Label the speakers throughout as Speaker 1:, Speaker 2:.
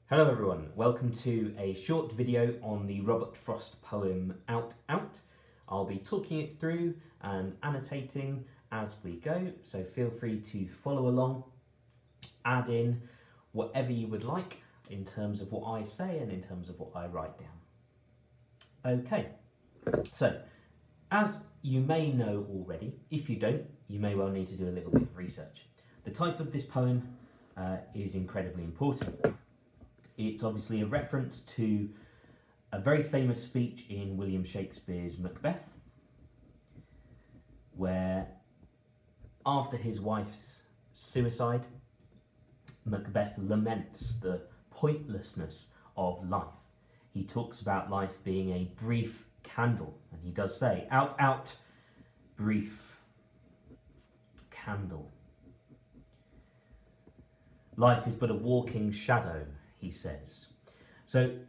Speaker 1: Hello everyone, welcome to a short video on the Robert Frost poem Out Out. I'll be talking it through and annotating as we go, so feel free to follow along, add in whatever you would like in terms of what I say and in terms of what I write down. Okay, so as you may know already, if you don't, you may well need to do a little bit of research. The title of this poem is incredibly important. It's obviously a reference to a very famous speech in William Shakespeare's Macbeth, where after his wife's suicide, Macbeth laments the pointlessness of life. He talks about life being a brief candle, and he does say, "Out, out, brief candle. Life is but a walking shadow," he says. So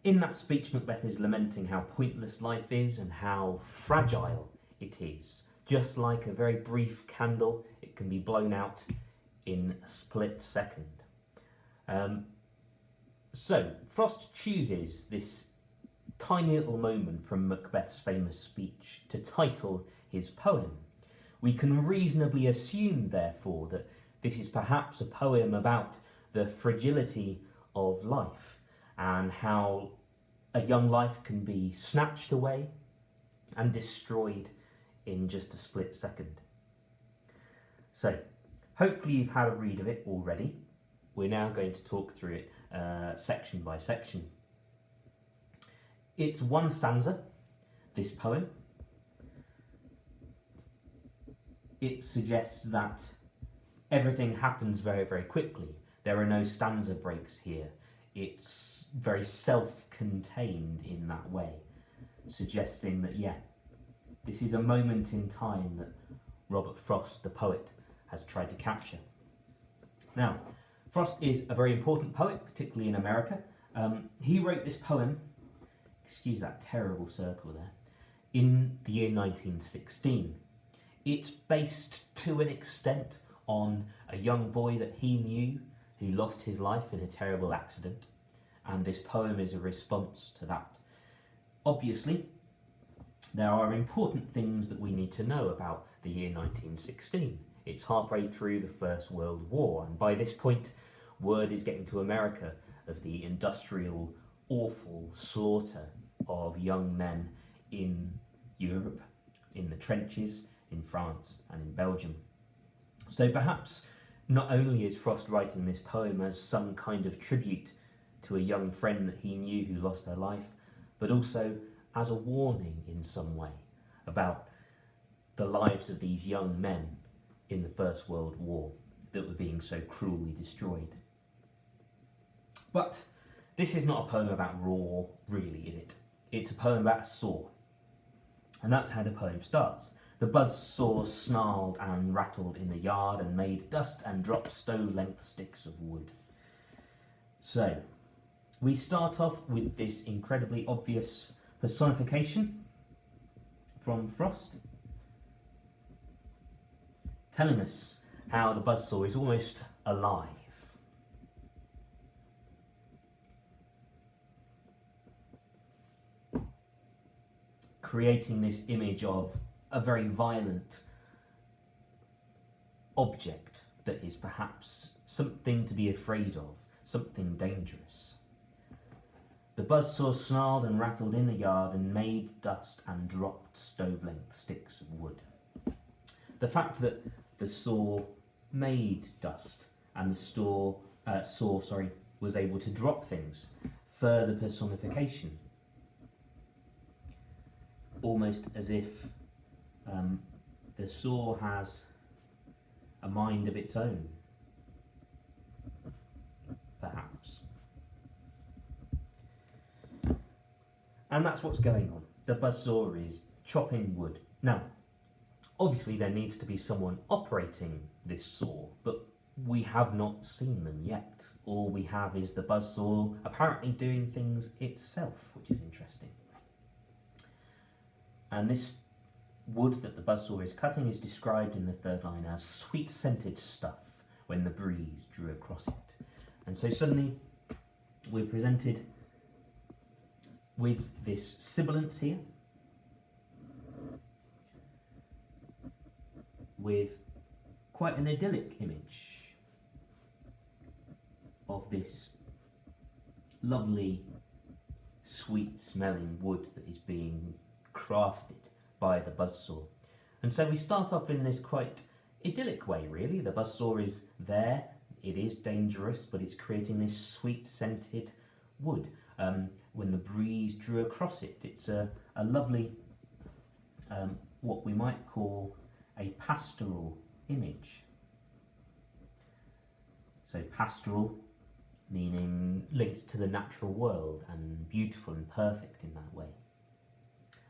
Speaker 1: in that speech, Macbeth is lamenting how pointless life is and how fragile it is. Just like a very brief candle, it can be blown out in a split second. So Frost chooses this tiny little moment from Macbeth's famous speech to title his poem. We can reasonably assume, therefore, that this is perhaps a poem about the fragility of life and how a young life can be snatched away and destroyed in just a split second. So hopefully you've had a read of it already. We're now going to talk through it section by section. It's one stanza, this poem. It suggests that everything happens very, very quickly. There are no stanza breaks here. It's very self-contained in that way, suggesting that, yeah, this is a moment in time that Robert Frost, the poet, has tried to capture. Now, Frost is a very important poet, particularly in America. He wrote this poem, excuse that terrible circle there, in the year 1916. It's based to an extent on a young boy that he knew who lost his life in a terrible accident, and this poem is a response to that. Obviously, there are important things that we need to know about the year 1916. It's halfway through the First World War, and by this point, word is getting to America of the industrial, awful slaughter of young men in Europe, in the trenches, in France and in Belgium. So perhaps not only is Frost writing this poem as some kind of tribute to a young friend that he knew who lost their life, but also as a warning in some way about the lives of these young men in the First World War that were being so cruelly destroyed. But this is not a poem about war, really, is it? It's a poem about a saw. And that's how the poem starts. The buzzsaw snarled and rattled in the yard and made dust and dropped stove-length sticks of wood. So, we start off with this incredibly obvious personification from Frost, telling us how the buzzsaw is almost alive. Creating this image of a very violent object that is perhaps something to be afraid of, something dangerous. The buzzsaw snarled and rattled in the yard and made dust and dropped stove-length sticks of wood. The fact that the saw made dust and the saw was able to drop things, further personification. Almost as if the saw has a mind of its own, perhaps. And that's what's going on. The buzzsaw is chopping wood. Now, obviously there needs to be someone operating this saw, but we have not seen them yet. All we have is the buzzsaw apparently doing things itself, which is interesting. And this wood that the buzzsaw is cutting is described in the third line as sweet-scented stuff when the breeze drew across it. And so suddenly we're presented with this sibilant here, with quite an idyllic image of this lovely, sweet smelling wood that is being crafted by the buzzsaw. And so we start off in this quite idyllic way, really. The buzzsaw is there, it is dangerous, but it's creating this sweet scented wood. When the breeze drew across it, it's a lovely, what we might call a pastoral image. So pastoral meaning linked to the natural world and beautiful and perfect in that way.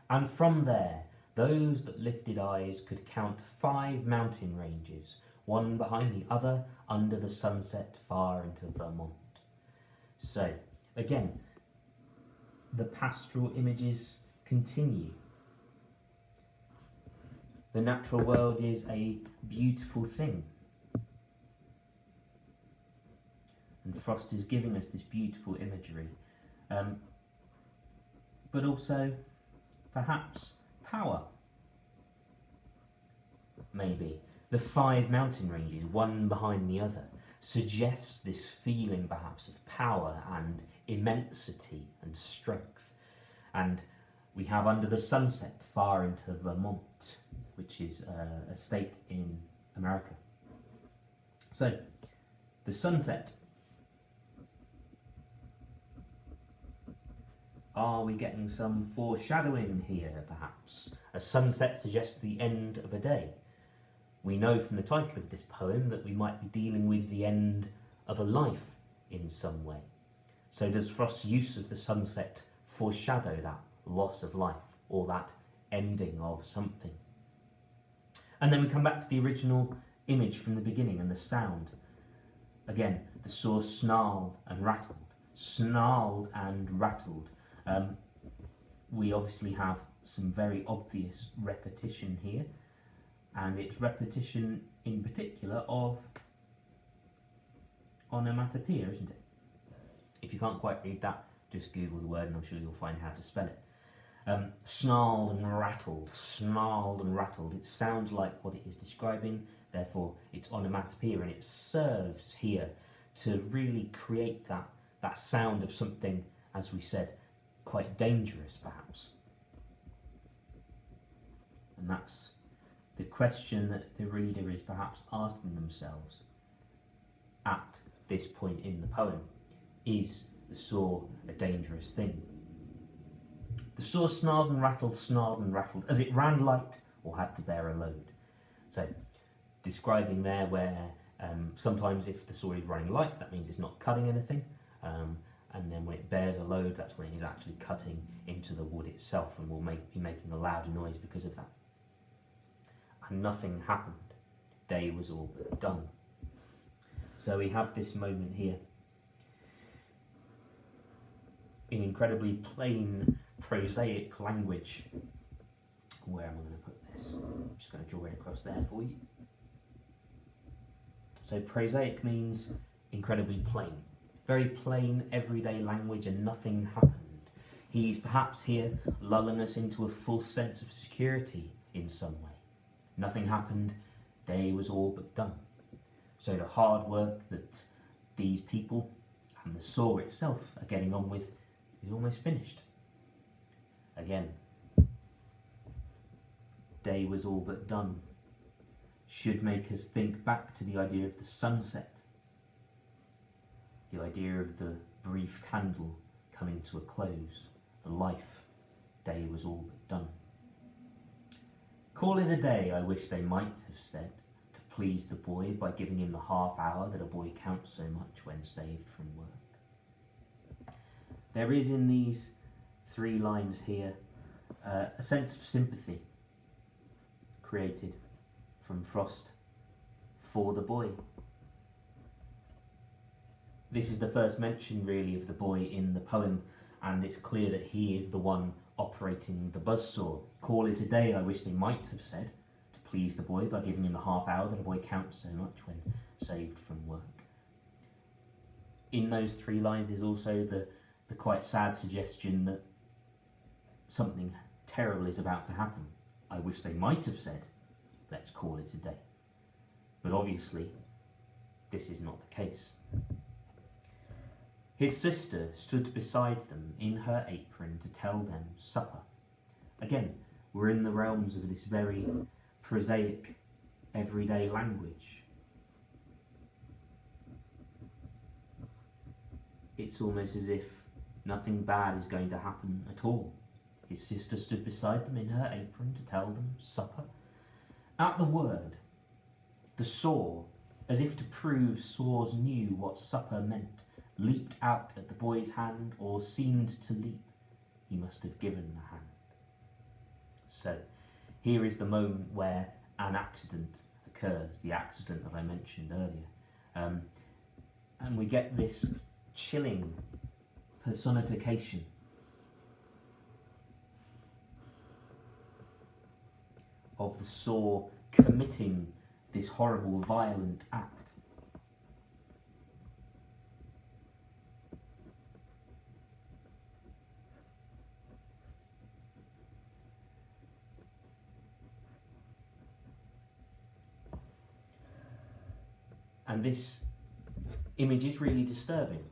Speaker 1: And from there, those that lifted eyes could count 5 mountain ranges, one behind the other, under the sunset far into Vermont. So, again, the pastoral images continue. The natural world is a beautiful thing. And Frost is giving us this beautiful imagery. But also, perhaps, power. Maybe. The 5 mountain ranges, one behind the other, suggests this feeling perhaps of power and immensity and strength. And we have under the sunset far into Vermont, which is a state in America. So, the sunset. Are we getting some foreshadowing here, perhaps? A sunset suggests the end of a day. We know from the title of this poem that we might be dealing with the end of a life in some way. So does Frost's use of the sunset foreshadow that loss of life, or that ending of something? And then we come back to the original image from the beginning and the sound. Again, the saw snarled and rattled. Snarled and rattled. We obviously have some very obvious repetition here, and it's repetition in particular of onomatopoeia, isn't it? If you can't quite read that, just Google the word and I'm sure you'll find how to spell it. Snarled and rattled, snarled and rattled. It sounds like what it is describing, therefore it's onomatopoeia, and it serves here to really create that sound of something, as we said, quite dangerous perhaps. And that's the question that the reader is perhaps asking themselves at this point in the poem. Is the saw a dangerous thing? The saw snarled and rattled as it ran light or had to bear a load. So describing there where sometimes if the saw is running light, that means it's not cutting anything. And then when it bears a load, that's when it is actually cutting into the wood itself and will be making a loud noise because of that. And nothing happened. Day was all but done. So we have this moment here in incredibly plain, prosaic language. Where am I going to put this? I'm just going to draw it across there for you. So prosaic means incredibly plain. Very plain, everyday language, and nothing happened. He's perhaps here lulling us into a false sense of security in some way. Nothing happened, day was all but done. So the hard work that these people and the saw itself are getting on with is almost finished. Again, day was all but done should make us think back to the idea of the sunset. The idea of the brief candle coming to a close, the life, day was all but done. Call it a day, I wish they might have said, to please the boy by giving him the half hour that a boy counts so much when saved from work. There is in these 3 lines here a sense of sympathy created from Frost for the boy. This is the first mention really of the boy in the poem, and it's clear that he is the one operating the buzzsaw. Call it a day, I wish they might have said, to please the boy by giving him the half hour that a boy counts so much when saved from work. in those 3 lines is also the quite sad suggestion that something terrible is about to happen. I wish they might have said, let's call it a day. But obviously, this is not the case. His sister stood beside them in her apron to tell them supper. Again, we're in the realms of this very prosaic, everyday language. It's almost as if nothing bad is going to happen at all. His sister stood beside them in her apron to tell them supper. At the word, the saw, as if to prove saws knew what supper meant, leaped out at the boy's hand, or seemed to leap. He must have given the hand. So, here is the moment where an accident occurs, the accident that I mentioned earlier. And we get this chilling personification of the saw committing this horrible, violent act. And this image is really disturbing.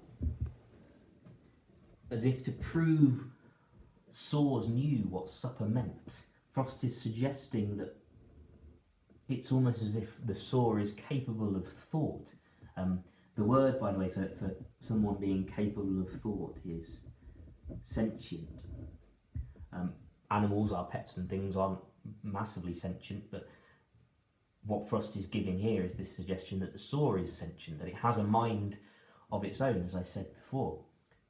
Speaker 1: As if to prove saws knew what supper meant, Frost is suggesting that it's almost as if the saw is capable of thought. The word, by the way, for someone being capable of thought is sentient. Animals, our pets and things, aren't massively sentient, but what Frost is giving here is this suggestion that the saw is sentient, that it has a mind of its own, as I said before.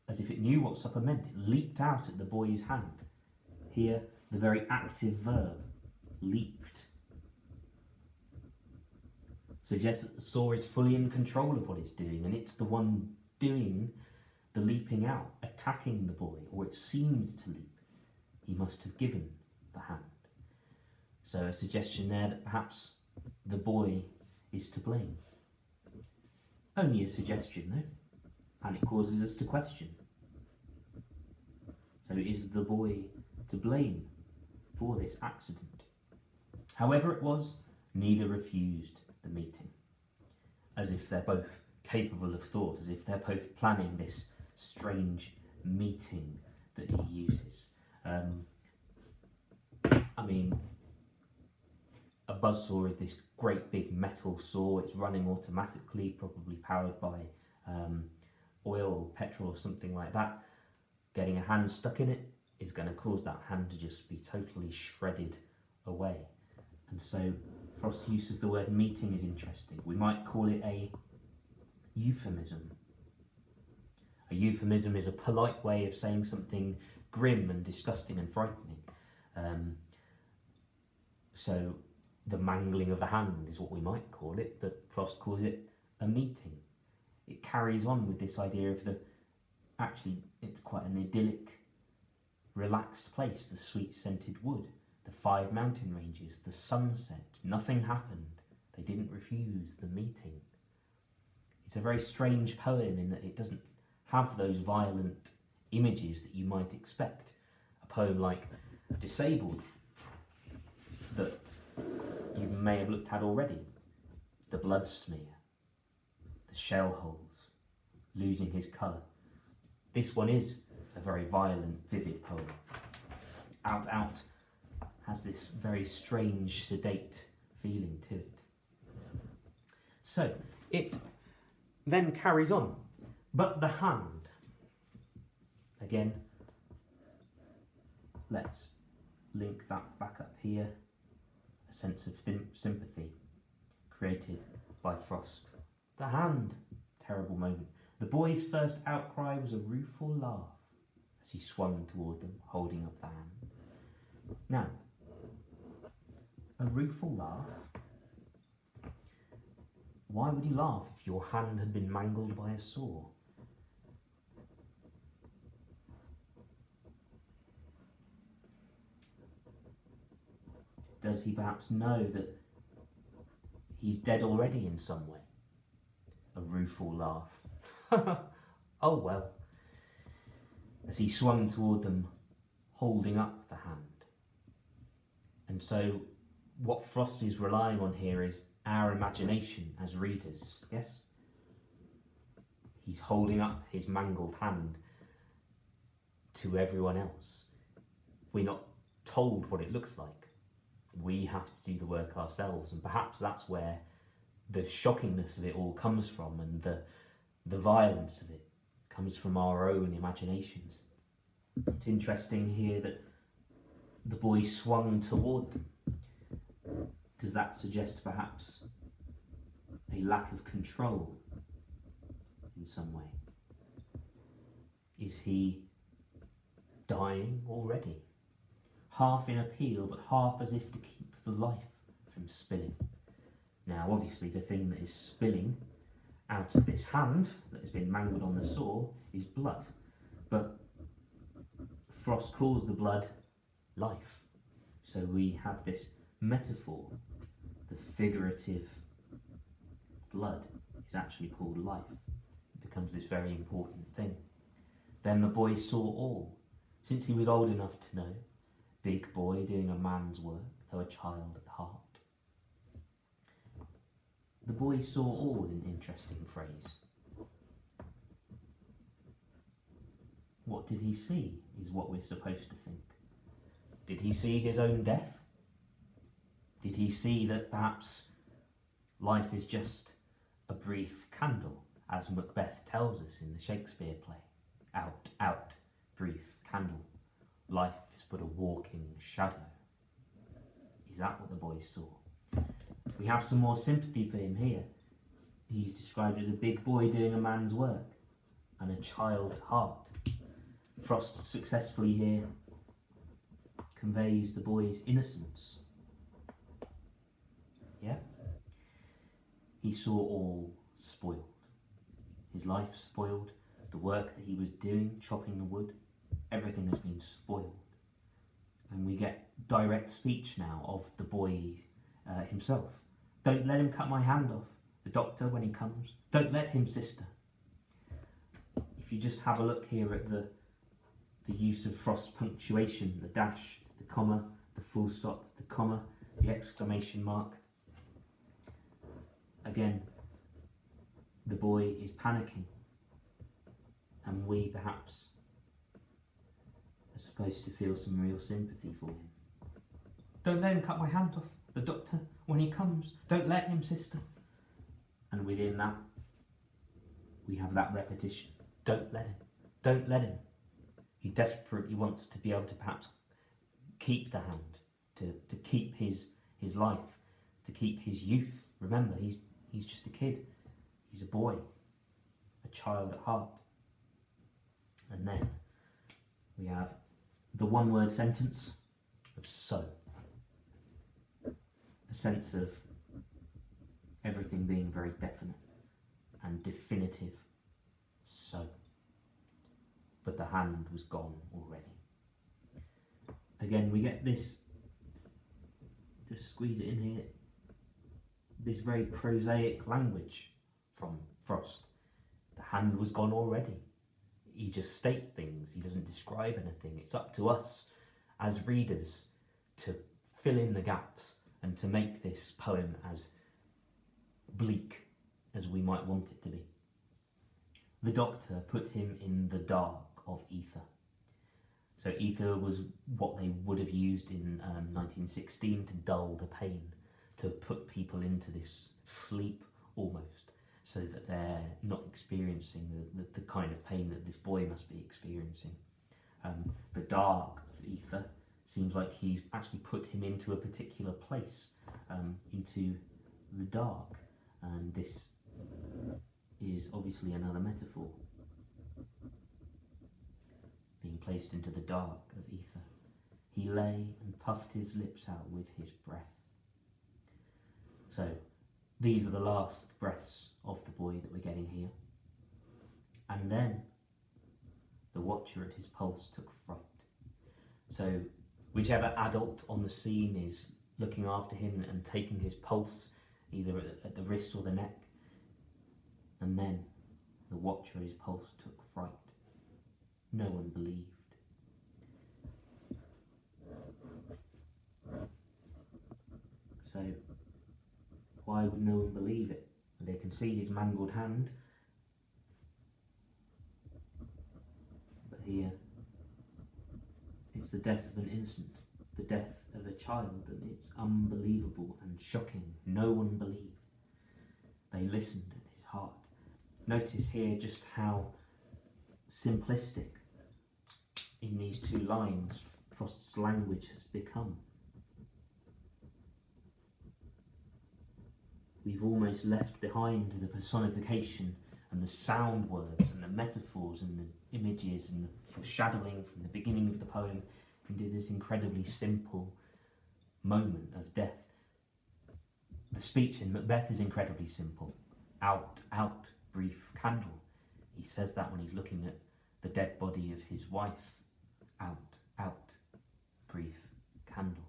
Speaker 1: As if it knew what supper meant, it leaped out at the boy's hand. Here, the very active verb, leaped, suggests that the saw is fully in control of what it's doing, and it's the one doing the leaping out, attacking the boy, or it seems to leap. He must have given the hand. So a suggestion there that perhaps the boy is to blame. Only a suggestion though, and it causes us to question. So is the boy to blame for this accident? However it was, neither refused the meeting, as if they're both capable of thought, as if they're both planning this strange meeting that he uses. I mean, a buzzsaw is this great big metal saw. It's running automatically, probably powered by oil or petrol or something like that. Getting a hand stuck in it is going to cause that hand to just be totally shredded away. And so Frost's use of the word meeting is interesting. We might call it a euphemism. A euphemism is a polite way of saying something grim and disgusting and frightening. So the mangling of the hand is what we might call it, but Frost calls it a meeting. It carries on with this idea of actually it's quite an idyllic, relaxed place, the sweet scented wood, the 5 mountain ranges, the sunset, nothing happened. They didn't refuse the meeting. It's a very strange poem in that it doesn't have those violent images that you might expect. A poem like Disabled, that you may have looked at already. The blood smear, the shell holes, losing his colour. This one is a very violent, vivid poem. Out Out has this very strange, sedate feeling to it. So, it then carries on. But the hand, again, let's link that back up here. A sense of sympathy created by Frost. The hand, terrible moment. The boy's first outcry was a rueful laugh as he swung toward them, holding up the hand. Now, a rueful laugh? Why would you laugh if your hand had been mangled by a saw? Does he perhaps know that he's dead already in some way? A rueful laugh. "Oh well," as he swung toward them, holding up the hand. And so what Frost is relying on here is our imagination as readers, yes? He's holding up his mangled hand to everyone else. We're not told what it looks like. We have to do the work ourselves, and perhaps that's where the shockingness of it all comes from, and the violence of it comes from our own imaginations. It's interesting here that the boy swung toward them. Does that suggest perhaps a lack of control in some way? Is he dying already? Half in appeal, but half as if to keep the life from spilling. Now, obviously, the thing that is spilling out of this hand that has been mangled on the saw is blood. But Frost calls the blood life. So we have this metaphor. The figurative blood is actually called life. It becomes this very important thing. Then the boy saw all. Since he was old enough to know, big boy doing a man's work, though a child at heart. The boy saw all, an interesting phrase. What did he see, is what we're supposed to think. Did he see his own death? Did he see that perhaps life is just a brief candle, as Macbeth tells us in the Shakespeare play? Out, out, brief candle. Life is but a walking shadow. Is that what the boy saw? We have some more sympathy for him here. He's described as a big boy doing a man's work and a child at heart. Frost successfully here conveys the boy's innocence. Yeah? He saw all spoiled. His life spoiled, the work that he was doing, chopping the wood, everything has been spoiled. And we get direct speech now of the boy himself. Don't let him cut my hand off. The doctor, when he comes, don't let him, sister. If you just have a look here at the use of Frost's punctuation, the dash, the comma, the full stop, the comma, the exclamation mark. Again, the boy is panicking, and we perhaps are supposed to feel some real sympathy for him. Don't let him cut my hand off. The doctor, when he comes, don't let him, sister. And within that, we have that repetition. Don't let him. Don't let him. He desperately wants to be able to perhaps keep the hand, to keep his life, to keep his youth. Remember, he's just a kid. He's a boy, a child at heart. And then we have the one-word sentence of so. A sense of everything being very definite and definitive. So. But the hand was gone already. Again, we get this, just squeeze it in here, this very prosaic language from Frost. The hand was gone already. He just states things, he doesn't describe anything. It's up to us as readers to fill in the gaps and to make this poem as bleak as we might want it to be. The doctor put him in the dark of ether. So ether was what they would have used in 1916 to dull the pain, to put people into this sleep almost, so that they're not experiencing the kind of pain that this boy must be experiencing. The dark of ether seems like he's actually put him into a particular place, into the dark, and this is obviously another metaphor. Being placed into the dark of ether. He lay and puffed his lips out with his breath. So these are the last breaths of the boy that we're getting here. And then the watcher at his pulse took fright. So whichever adult on the scene is looking after him and taking his pulse, either at the wrist or the neck, and then the watcher at his pulse took fright. no one believed. So, why would no one believe it? They can see his mangled hand, but here it's the death of an innocent, the death of a child, and it's unbelievable and shocking. No one believed. They listened at his heart. Notice here just how simplistic in these two lines Frost's language has become. We've almost left behind the personification and the sound words and the metaphors and the images and the foreshadowing from the beginning of the poem into this incredibly simple moment of death. The speech in Macbeth is incredibly simple. Out, out, brief candle. He says that when he's looking at the dead body of his wife. Out, out, brief candle.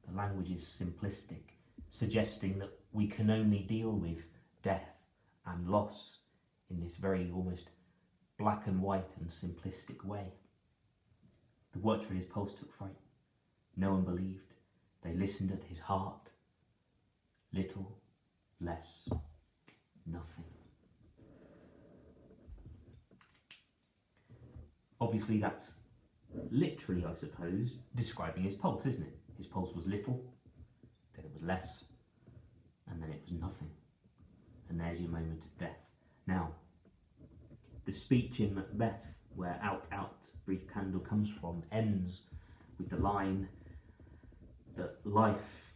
Speaker 1: The language is simplistic, suggesting that we can only deal with death and loss in this very almost black and white and simplistic way. The watcher in his pulse took fright. No one believed. They listened at his heart. Little, less, nothing. Obviously that's literally, I suppose, describing his pulse, isn't it? His pulse was little, then it was less, and then it was nothing. And there's your moment of death. Now, the speech in Macbeth, where out, out, brief candle comes from, ends with the line that life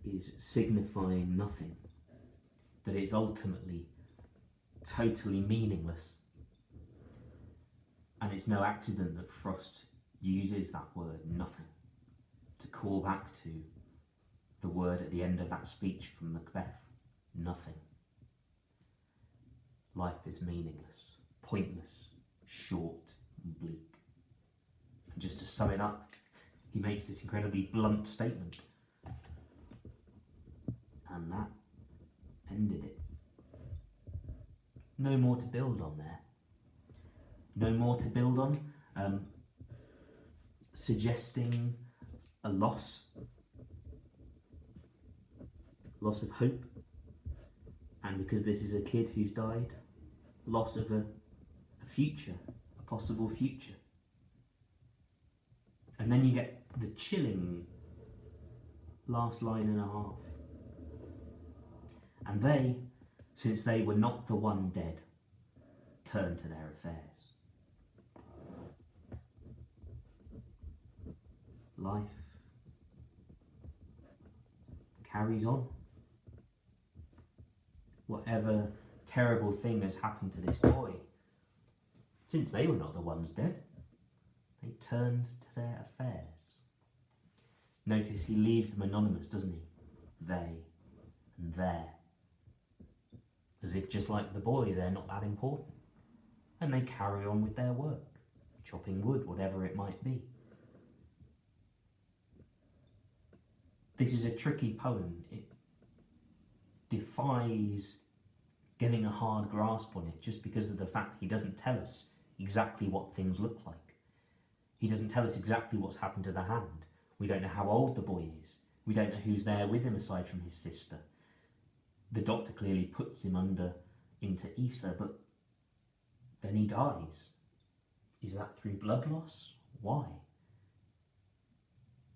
Speaker 1: is signifying nothing, that it's ultimately totally meaningless. And it's no accident that Frost uses that word, nothing, to call back to the word at the end of that speech from Macbeth, nothing. Life is meaningless, pointless, short and bleak. And just to sum it up, he makes this incredibly blunt statement. And that ended it. No more to build on there. No more to build on, suggesting a loss of hope, and because this is a kid who's died, loss of a future, a possible future. And then you get the chilling last line and a half. And they, since they were not the one dead, turned to their affairs. Life carries on. Whatever terrible thing has happened to this boy, since they were not the ones dead, they turned to their affairs. Notice he leaves them anonymous, doesn't he? They and their. As if just like the boy, they're not that important. And they carry on with their work, chopping wood, whatever it might be. This is a tricky poem. It defies getting a hard grasp on it just because of the fact he doesn't tell us exactly what things look like. He doesn't tell us exactly what's happened to the hand. We don't know how old the boy is. We don't know who's there with him aside from his sister. The doctor clearly puts him into ether, but then he dies. Is that through blood loss? Why?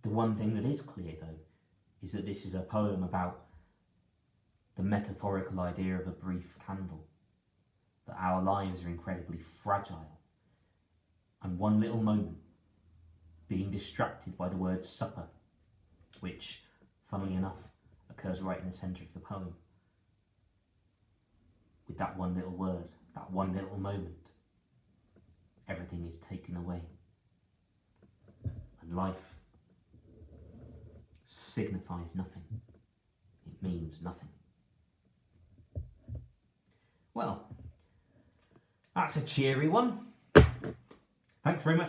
Speaker 1: The one thing that is clear, though, is that this is a poem about the metaphorical idea of a brief candle, that our lives are incredibly fragile, and one little moment, being distracted by the word supper, which, funnily enough, occurs right in the centre of the poem, with that one little word, that one little moment, everything is taken away, and life signifies nothing. It means nothing. Well, that's a cheery one. Thanks very much.